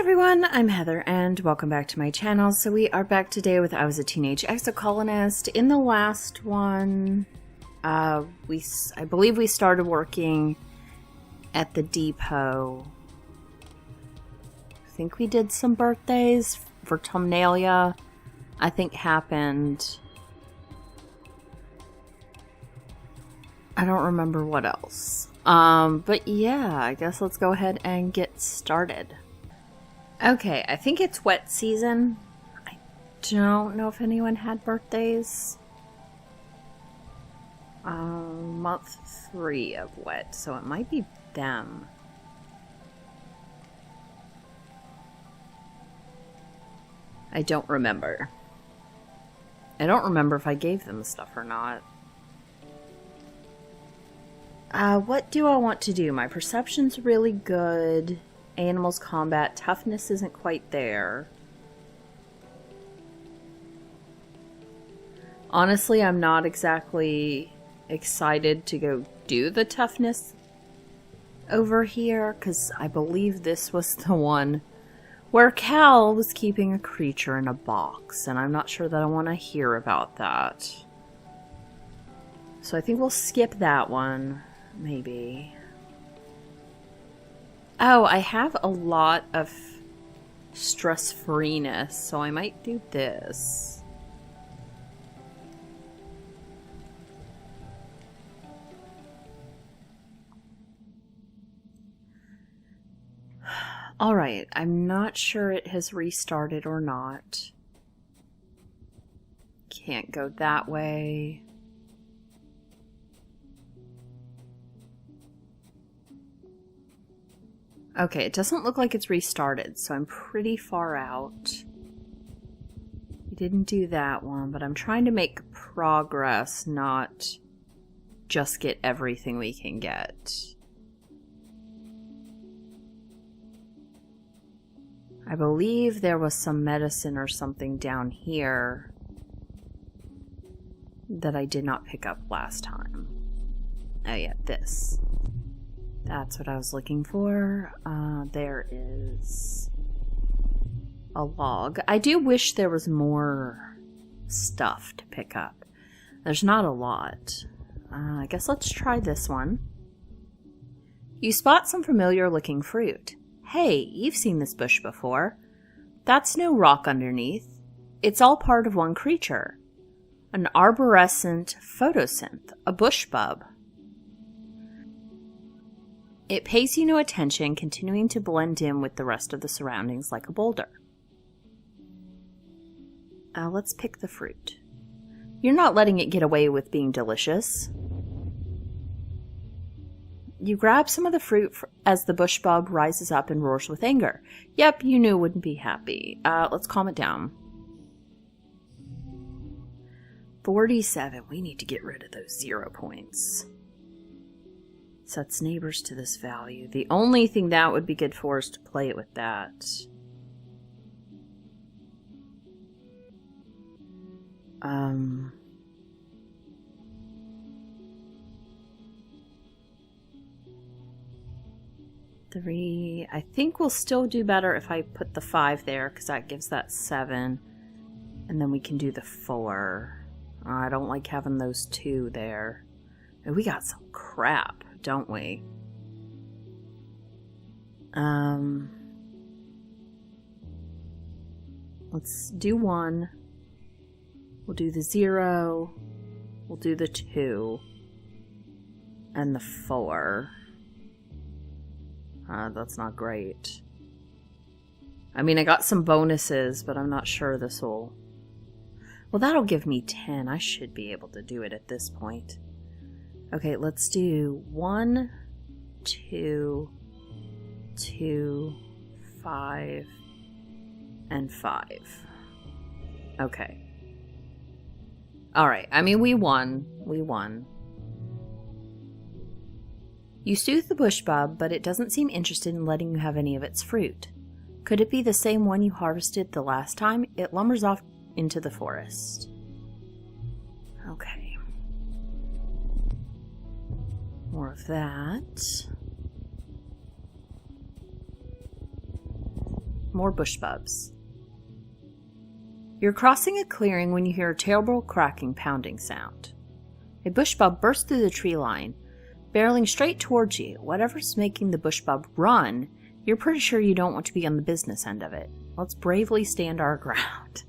everyone, I'm Heather and welcome back to my channel. So we are back today with I Was a Teenage Exocolonist. In the last one, I believe we started working at the depot. I think we did some birthdays for Tomnalia, I think happened. I don't remember what else. But yeah, I guess let's go ahead and get started. Okay, I think it's wet season. I don't know if anyone had birthdays. Month 3 of wet, so it might be them. I don't remember. I don't remember if I gave them stuff or not. What do I want to do? My perception's really good. Animals combat. Toughness isn't quite there. Honestly, I'm not exactly excited to go do the toughness over here, because I believe this was the one where Cal was keeping a creature in a box, and I'm not sure that I want to hear about that. So I think we'll skip that one, maybe. Oh, I have a lot of stress-freeness, so I might do this. Alright, I'm not sure it has restarted or not. Can't go that way. Okay, it doesn't look like it's restarted, so I'm pretty far out. We didn't do that one, but I'm trying to make progress, not just get everything we can get. I believe there was some medicine or something down here that I did not pick up last time. Oh yeah, this. That's what I was looking for. There is a log. I do wish there was more stuff to pick up. There's not a lot. I guess let's try this one. You spot some familiar looking fruit. Hey, you've seen this bush before. That's no rock underneath. It's all part of one creature. An arborescent photosynth, a bush bub. It pays you no attention, continuing to blend in with the rest of the surroundings like a boulder. Let's pick the fruit. You're not letting it get away with being delicious. You grab some of the fruit as the bush bub rises up and roars with anger. Yep, you knew it wouldn't be happy. Let's calm it down. 47. We need to get rid of those 0 points. Sets neighbors to this value. The only thing that would be good for is to play it with that. Three. I think we'll still do better if I put the 5 there, because that gives that 7. And then we can do the 4. I don't like having those 2 there. And we got some crap, don't we? Let's do 1. We'll do the 0. We'll do the 2. And the 4. That's not great. I mean, I got some bonuses, but I'm not sure this will... Well, that'll give me 10. I should be able to do it at this point. Okay, let's do 1, 2, 2, 5, and 5. Okay. Alright, I mean, we won. We won. You soothe the bush bub, but it doesn't seem interested in letting you have any of its fruit. Could it be the same one you harvested the last time? It lumbers off into the forest. Okay. More of that. more bush bubs. You're crossing a clearing when you hear a terrible cracking, pounding sound. A bush bub bursts through the tree line, barreling straight towards you. Whatever's making the bush bub run, you're pretty sure you don't want to be on the business end of it. Let's bravely stand our ground.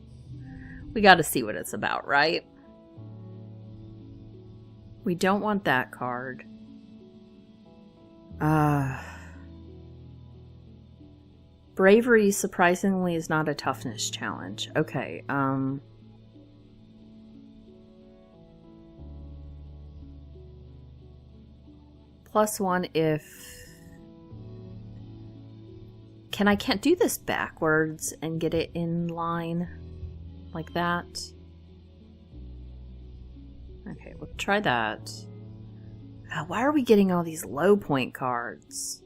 We gotta see what it's about, right? We don't want that card. Bravery, surprisingly, is not a toughness challenge. Okay, +1 if... I can't do this backwards and get it in line like that. Okay, we'll try that. Why are we getting all these low point cards?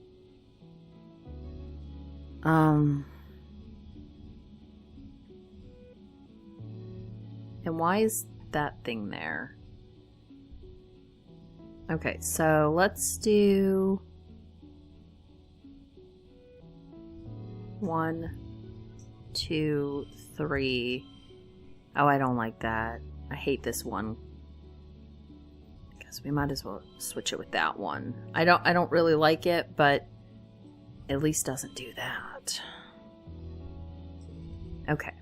And why is that thing there? Okay, so let's do 1, 2, 3. Oh, I don't like that. I hate this one. Guess we might as well switch it with that one. I don't really like it, but at least doesn't do that. Okay.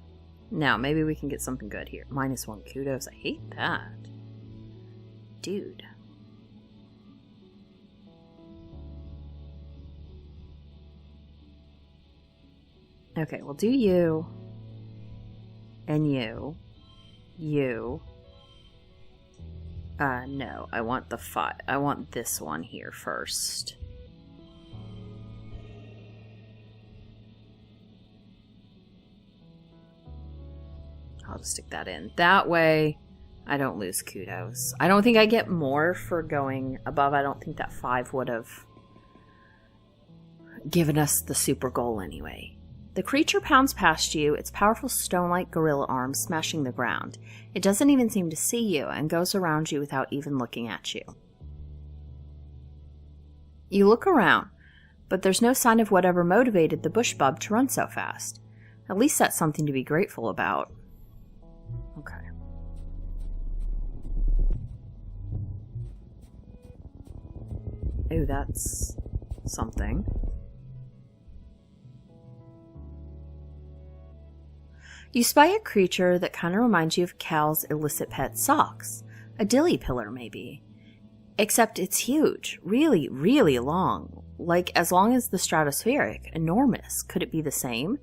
Now, maybe we can get something good here. -1 kudos. I hate that. Dude. Okay, we'll do you. And you. You. No. I want the 5. I want this one here first. I'll just stick that in. That way, I don't lose kudos. I don't think I get more for going above. I don't think that 5 would have given us the super goal anyway. The creature pounds past you, its powerful stone-like gorilla arms smashing the ground. It doesn't even seem to see you and goes around you without even looking at you. You look around, but there's no sign of whatever motivated the bush bub to run so fast. At least that's something to be grateful about. Okay. Ooh, that's something. You spy a creature that kind of reminds you of Cal's illicit pet socks. A dilly pillar, maybe. Except it's huge. Really, really long. Like as long as the stratospheric. Enormous. Could it be the same?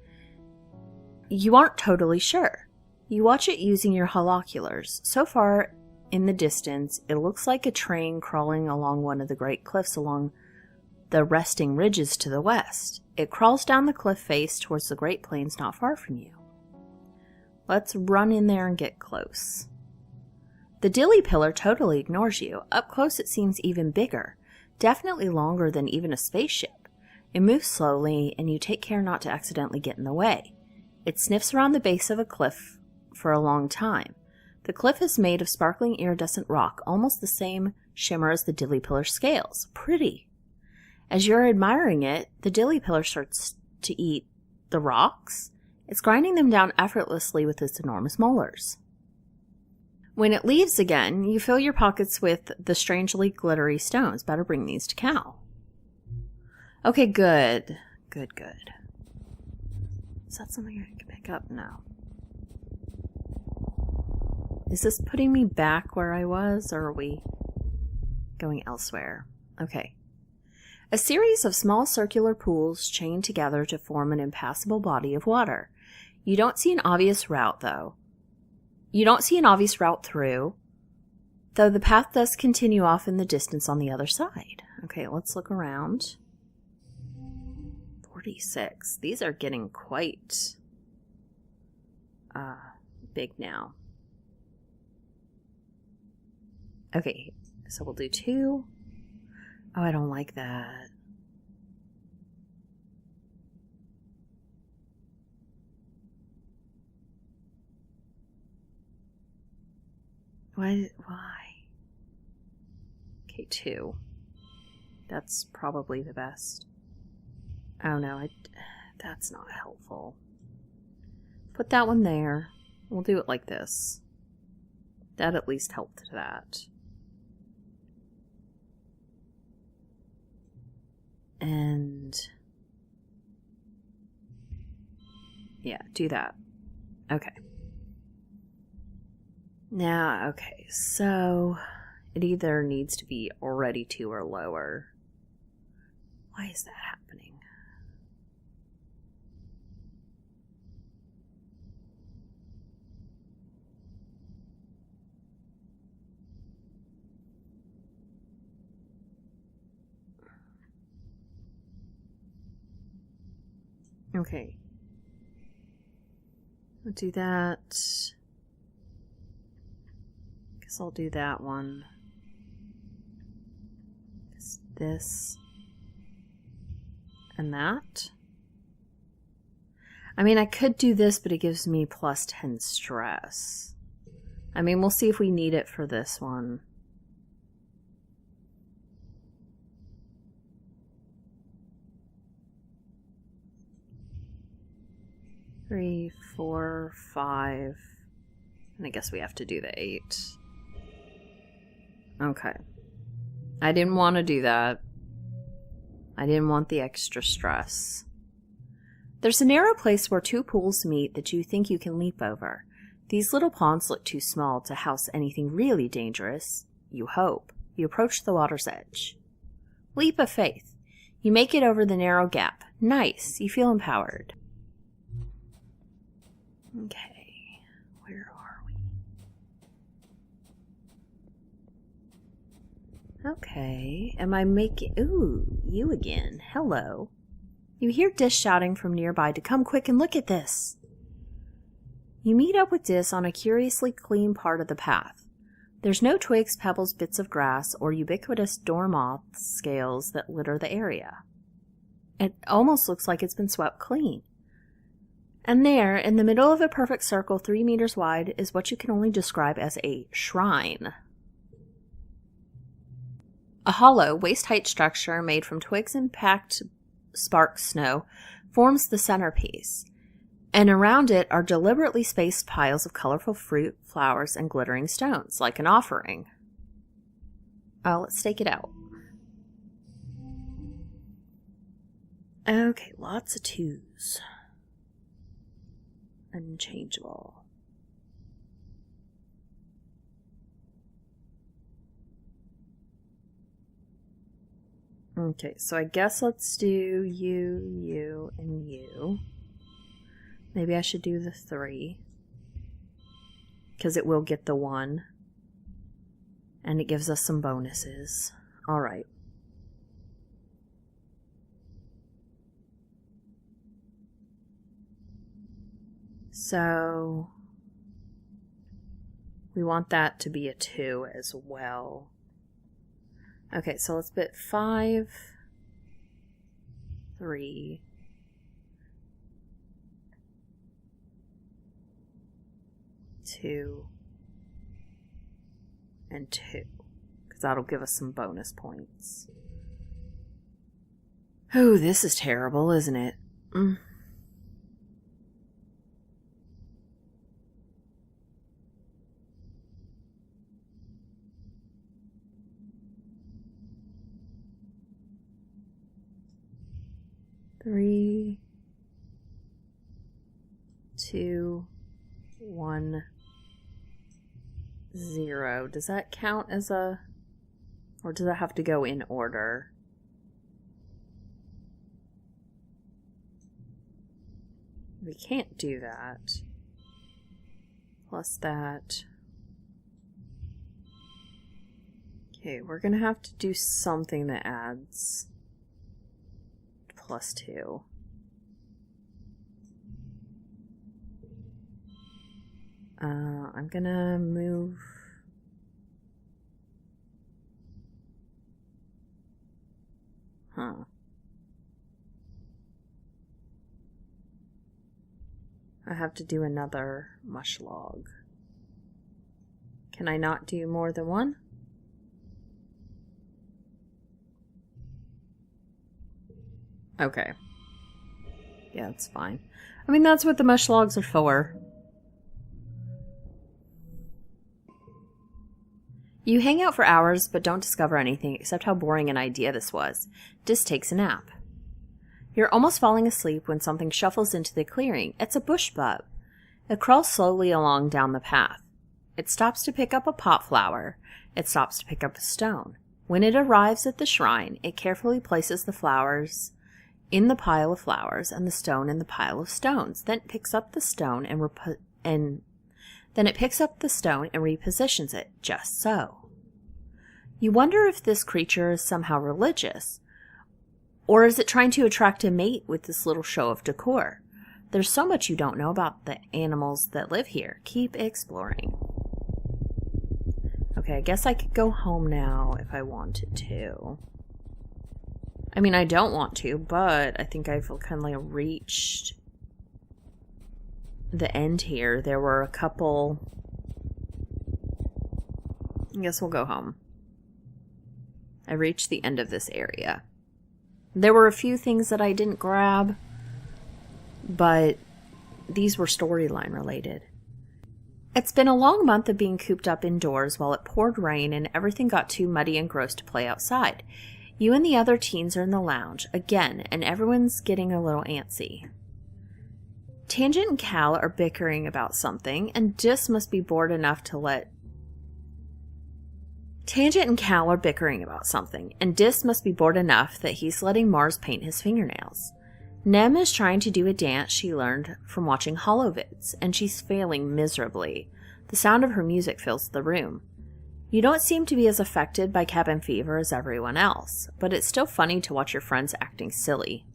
You aren't totally sure. You watch it using your holoculars. So far in the distance, it looks like a train crawling along one of the great cliffs along the resting ridges to the west. It crawls down the cliff face towards the Great Plains not far from you. Let's run in there and get close. The dilly pillar totally ignores you. Up close it seems even bigger. Definitely longer than even a spaceship. It moves slowly, and you take care not to accidentally get in the way. It sniffs around the base of a cliff for a long time. The cliff is made of sparkling iridescent rock, almost the same shimmer as the dilly pillar's scales. Pretty. As you're admiring it, the dilly pillar starts to eat the rocks. It's grinding them down effortlessly with its enormous molars. When it leaves again, you fill your pockets with the strangely glittery stones. Better bring these to Cal. Okay, good. Good, good. Is that something I can pick up? No. Is this putting me back where I was, or are we going elsewhere? Okay. A series of small circular pools chain together to form an impassable body of water. You don't see an obvious route, though. You don't see an obvious route through, though the path does continue off in the distance on the other side. Okay, let's look around. 46. These are getting quite big now. Okay, so we'll do 2. Oh, I don't like that. Why? Okay, 2. That's probably the best. Oh no, that's not helpful. Put that one there. We'll do it like this. That at least helped that. And yeah, do that. Okay. Now, okay, so it either needs to be already 2 or lower. Why is that happening? Okay. I'll do that. Guess I'll do that one. This. And that. I mean, I could do this, but it gives me plus 10 stress. I mean, we'll see if we need it for this one. Three, 4, 5. And I guess we have to do the 8. Okay. I didn't want to do that. I didn't want the extra stress. There's a narrow place where 2 pools meet that you think you can leap over. These little ponds look too small to house anything really dangerous. You hope. You approach the water's edge. Leap of faith. You make it over the narrow gap. Nice. You feel empowered. Okay. Where are we? Okay. Am I making... Ooh, you again. Hello. You hear Dis shouting from nearby to come quick and look at this. You meet up with Dis on a curiously clean part of the path. There's no twigs, pebbles, bits of grass, or ubiquitous dormoth scales that litter the area. It almost looks like it's been swept clean. And there, in the middle of a perfect circle 3 meters wide, is what you can only describe as a shrine. A hollow, waist-height structure made from twigs and packed spark snow forms the centerpiece, and around it are deliberately spaced piles of colorful fruit, flowers, and glittering stones, like an offering. Let's stake it out. Okay, lots of 2s. Unchangeable. Okay, so I guess let's do you, and you. Maybe I should do the 3. Because it will get the 1. And it gives us some bonuses. Alright. So we want that to be a 2 as well. Okay, so let's put 5, 3, 2, and 2, because that'll give us some bonus points. Oh, this is terrible, isn't it? Three, 2, 1, 0. Does that count as a... Or does that have to go in order? We can't do that. Plus that. Okay, we're gonna have to do something that adds plus 2. I'm gonna move... I have to do another mush log. Can I not do more than 1? Okay. Yeah, it's fine. I mean, that's what the mush logs are for. You hang out for hours, but don't discover anything except how boring an idea this was. Dis takes a nap. You're almost falling asleep when something shuffles into the clearing. It's a bush bub. It crawls slowly along down the path. It stops to pick up a pot flower. It stops to pick up a stone. When it arrives at the shrine, it carefully places the flowers in the pile of flowers and the stone in the pile of stones. Then it picks up the stone and repositions it, just so. You wonder if this creature is somehow religious, or is it trying to attract a mate with this little show of decor? There's so much you don't know about the animals that live here. Keep exploring. Okay, I guess I could go home now if I wanted to. I mean, I don't want to, but I think I've kind of like reached the end here. There were a couple... I guess we'll go home. I reached the end of this area. There were a few things that I didn't grab, but these were storyline related. It's been a long month of being cooped up indoors while it poured rain and everything got too muddy and gross to play outside. You and the other teens are in the lounge, again, and everyone's getting a little antsy. Tangent and Cal are bickering about something, and Dis must be bored enough to let that he's letting Mars paint his fingernails. Nem is trying to do a dance she learned from watching holovids, and she's failing miserably. The sound of her music fills the room. You don't seem to be as affected by cabin fever as everyone else, but it's still funny to watch your friends acting silly.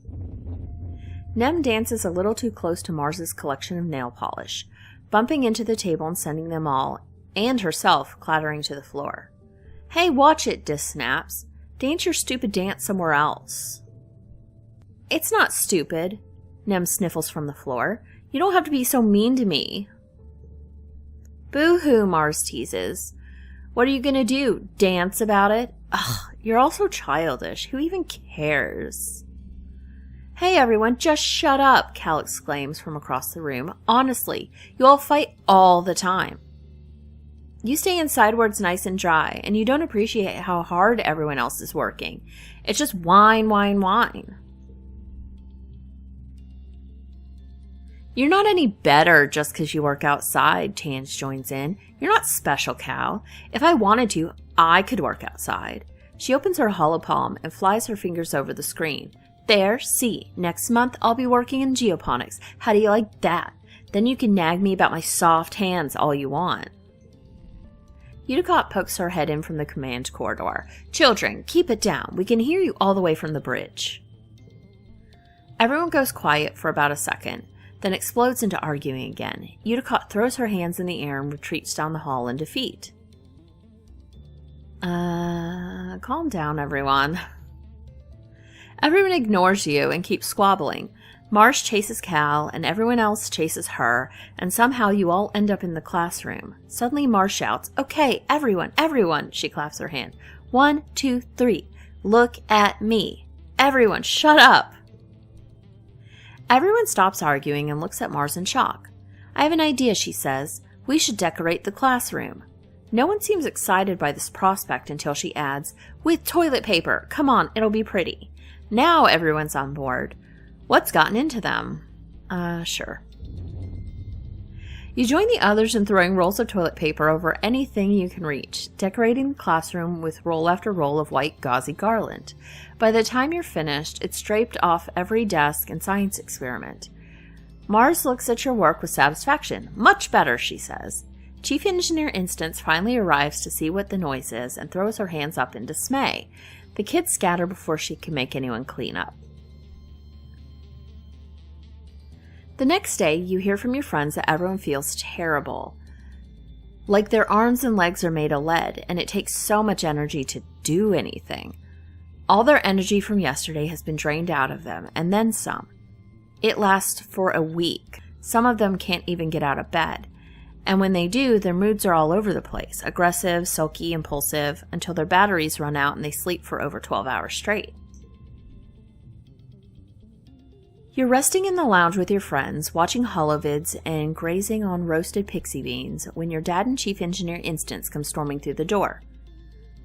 Nem dances a little too close to Mars's collection of nail polish, bumping into the table and sending them all, and herself, clattering to the floor. Hey, watch it, Dis snaps. Dance your stupid dance somewhere else. It's not stupid, Nem sniffles from the floor. You don't have to be so mean to me. Boo-hoo, Mars teases. What are you gonna do, dance about it? Ugh, you're all so childish. Who even cares? Hey everyone, just shut up, Cal exclaims from across the room. Honestly, you all fight all the time. You stay inside where it's nice and dry, and you don't appreciate how hard everyone else is working. It's just whine, whine, whine. You're not any better just because you work outside, Tans joins in. You're not special, Cal. If I wanted to, I could work outside. She opens her holopalm and flies her fingers over the screen. There, see, next month I'll be working in geoponics. How do you like that? Then you can nag me about my soft hands all you want. Udicott pokes her head in from the command corridor. Children, keep it down. We can hear you all the way from the bridge. Everyone goes quiet for about a second, then explodes into arguing again. Udicott throws her hands in the air and retreats down the hall in defeat. Calm down, everyone. Everyone ignores you and keeps squabbling. Marsh chases Cal, and everyone else chases her, and somehow you all end up in the classroom. Suddenly Marsh shouts, Okay, everyone, everyone, she claps her hand. 1, 2, 3. Look at me. Everyone, shut up. Everyone stops arguing and looks at Mars in shock. I have an idea, she says. We should decorate the classroom. No one seems excited by this prospect until she adds, With toilet paper. Come on, it'll be pretty. Now everyone's on board. What's gotten into them? Sure. You join the others in throwing rolls of toilet paper over anything you can reach, decorating the classroom with roll after roll of white gauzy garland. By the time you're finished, it's draped off every desk and science experiment. Mars looks at your work with satisfaction. Much better, she says. Chief Engineer Instance finally arrives to see what the noise is and throws her hands up in dismay. The kids scatter before she can make anyone clean up. The next day, you hear from your friends that everyone feels terrible. Like their arms and legs are made of lead, and it takes so much energy to do anything. All their energy from yesterday has been drained out of them, and then some. It lasts for a week. Some of them can't even get out of bed. And when they do, their moods are all over the place, aggressive, sulky, impulsive, until their batteries run out and they sleep for over 12 hours straight. You're resting in the lounge with your friends, watching holovids and grazing on roasted pixie beans when your dad and Chief Engineer Instance come storming through the door.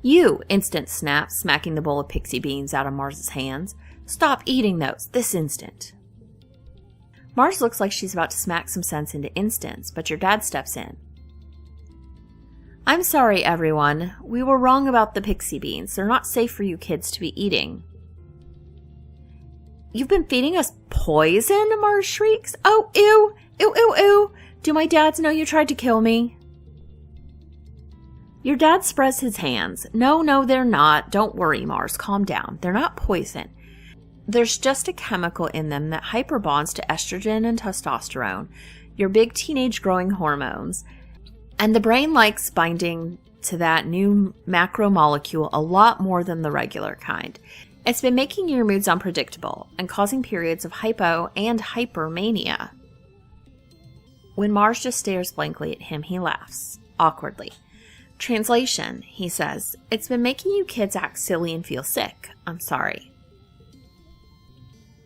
"You!" Instance snaps, smacking the bowl of pixie beans out of Mars's hands. "Stop eating those, this instant." Mars looks like she's about to smack some sense into Instance, but your dad steps in. "I'm sorry, everyone. We were wrong about the pixie beans. They're not safe for you kids to be eating." "You've been feeding us poison?" Mars shrieks. "Oh, ew! Ew, ew, ew! Do my dads know you tried to kill me?" Your dad spreads his hands. No, they're not. Don't worry, Mars. Calm down. They're not poison. There's just a chemical in them that hyperbonds to estrogen and testosterone, your big teenage growing hormones, and the brain likes binding to that new macromolecule a lot more than the regular kind. It's been making your moods unpredictable and causing periods of hypo and hypermania. When Mars just stares blankly at him, he laughs, awkwardly. Translation, he says, "It's been making you kids act silly and feel sick. I'm sorry."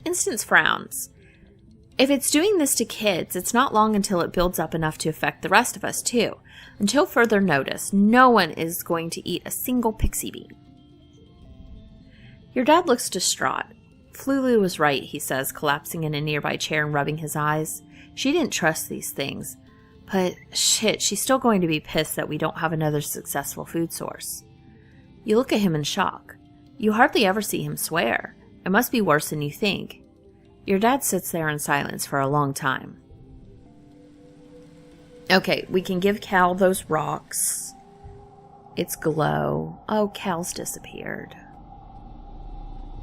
Instance frowns. If it's doing this to kids, it's not long until it builds up enough to affect the rest of us, too. Until further notice, no one is going to eat a single pixie bean. Your dad looks distraught. "Flulu was right," he says, collapsing in a nearby chair and rubbing his eyes. "She didn't trust these things. But, shit, she's still going to be pissed that we don't have another successful food source." You look at him in shock. You hardly ever see him swear. It must be worse than you think. Your dad sits there in silence for a long time. Okay, we can give Cal those rocks. It's glow. Oh, Cal's disappeared.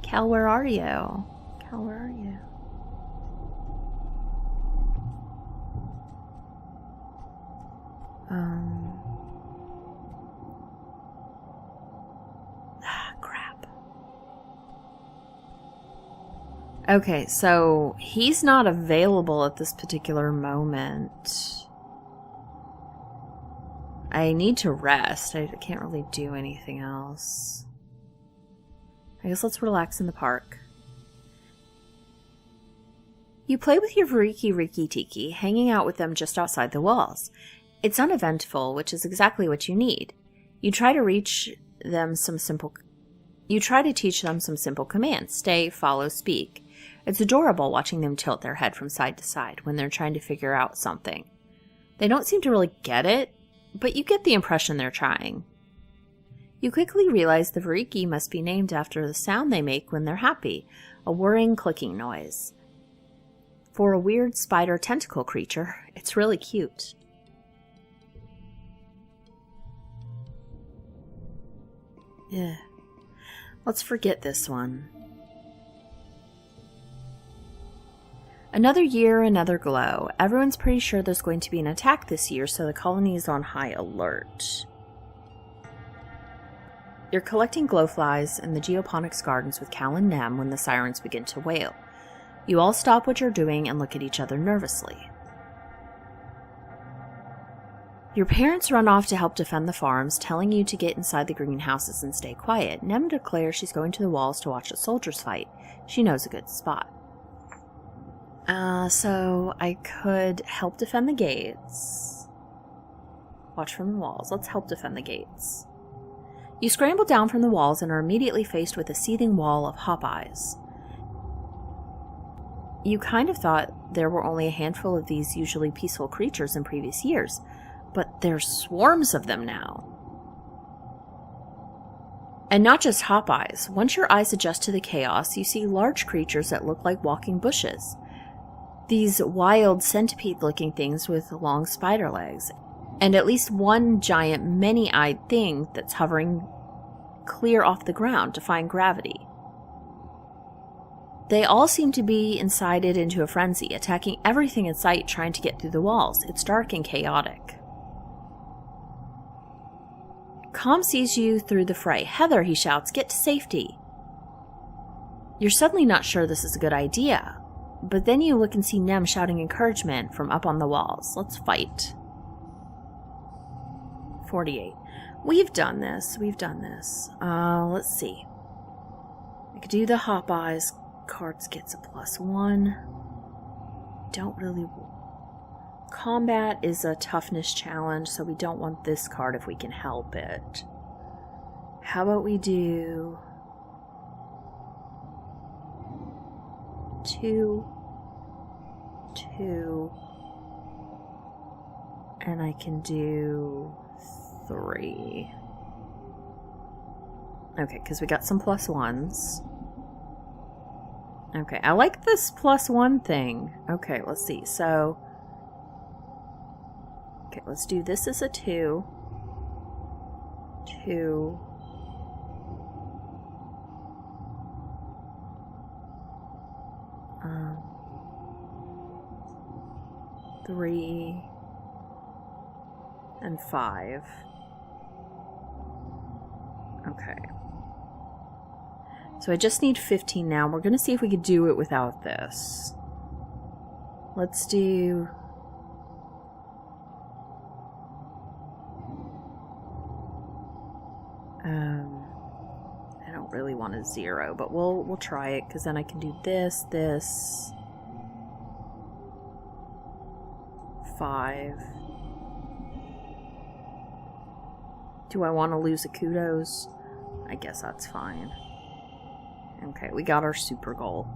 Cal, where are you? Cal, where are you? Crap. Okay, so he's not available at this particular moment. I need to rest. I can't really do anything else. I guess let's relax in the park. You play with your Variki Riki Tiki, hanging out with them just outside the walls. It's uneventful, which is exactly what you need. You try to teach them some simple commands. Stay, follow, speak. It's adorable watching them tilt their head from side to side when they're trying to figure out something. They don't seem to really get it, but you get the impression they're trying. You quickly realize the Variki must be named after the sound they make when they're happy, a whirring, clicking noise. For a weird spider tentacle creature, it's really cute. Yeah. Let's forget this one. Another year, another glow. Everyone's pretty sure there's going to be an attack this year, so the colony is on high alert. You're collecting glowflies in the geoponics gardens with Cal and Nem when the sirens begin to wail. You all stop what you're doing and look at each other nervously. Your parents run off to help defend the farms, telling you to get inside the greenhouses and stay quiet. Nem declares she's going to the walls to watch the soldiers fight. She knows a good spot. So I could help defend the gates. Watch from the walls. Let's help defend the gates. You scramble down from the walls and are immediately faced with a seething wall of hop eyes. You kind of thought there were only a handful of these usually peaceful creatures in previous years, but there's swarms of them now. And not just hop eyes. Once your eyes adjust to the chaos, you see large creatures that look like walking bushes. These wild centipede-looking things with long spider legs, and at least one giant many-eyed thing that's hovering clear off the ground, defying gravity. They all seem to be incited into a frenzy, attacking everything in sight, trying to get through the walls. It's dark and chaotic. Com sees you through the fray. "Heather," he shouts, "get to safety." You're suddenly not sure this is a good idea, but then you look and see Nem shouting encouragement from up on the walls. Let's fight. 48. We've done this. Let's see. I could do the hop eyes cards gets a +1. Don't really... Combat is a toughness challenge, so we don't want this card if we can help it. How about we do... 2, 2, and I can do 3. Okay, because we got some +1s. Okay, I like this +1 thing. Okay, let's see. So, okay, let's do this as a 2. 2. Three and 5. Okay. So I just need 15 now. We're going to see if we could do it without this. Let's do... I don't really want a 0, but we'll try it, because then I can do this, this... 5. Do I want to lose a kudos? I guess that's fine. Okay, we got our super goal.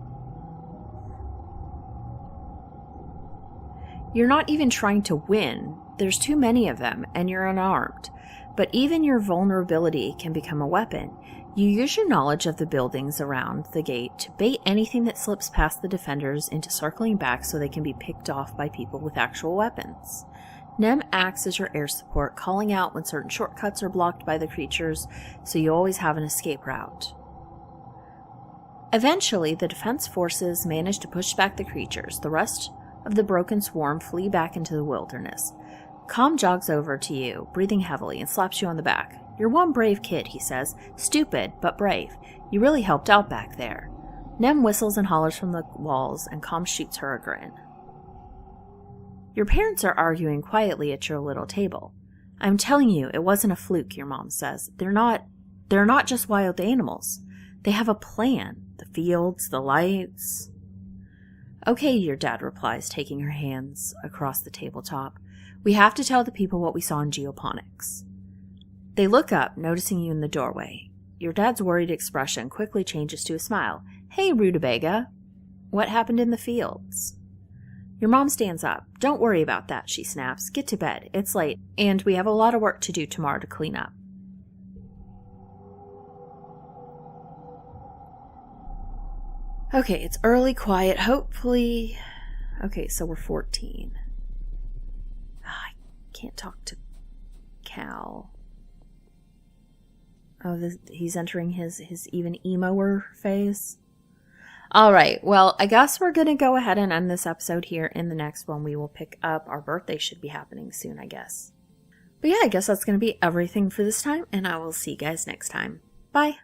You're not even trying to win. There's too many of them, and you're unarmed. But even your vulnerability can become a weapon. You use your knowledge of the buildings around the gate to bait anything that slips past the defenders into circling back so they can be picked off by people with actual weapons. Nem acts as your air support, calling out when certain shortcuts are blocked by the creatures, so you always have an escape route. Eventually, the defense forces manage to push back the creatures. The rest of the broken swarm flee back into the wilderness. Com jogs over to you, breathing heavily, and slaps you on the back. "You're one brave kid," he says. "Stupid, but brave. You really helped out back there." Nem whistles and hollers from the walls, and Com shoots her a grin. Your parents are arguing quietly at your little table. "I'm telling you, it wasn't a fluke," your mom says. They're not just wild animals. They have a plan. The fields, the lights. "Okay," your dad replies, taking her hands across the tabletop. "We have to tell the people what we saw in geoponics." They look up, noticing you in the doorway. Your dad's worried expression quickly changes to a smile. "Hey, Rutabaga. What happened in the fields?" Your mom stands up. "Don't worry about that," she snaps. "Get to bed. It's late, and we have a lot of work to do tomorrow to clean up." Okay, it's early, quiet, hopefully... Okay, so we're 14. I can't talk to Cal. Oh, he's entering his even emo-er phase. Alright, well, I guess we're going to go ahead and end this episode here. In the next one, we will pick up. Our birthday should be happening soon, I guess. But yeah, I guess that's going to be everything for this time, and I will see you guys next time. Bye!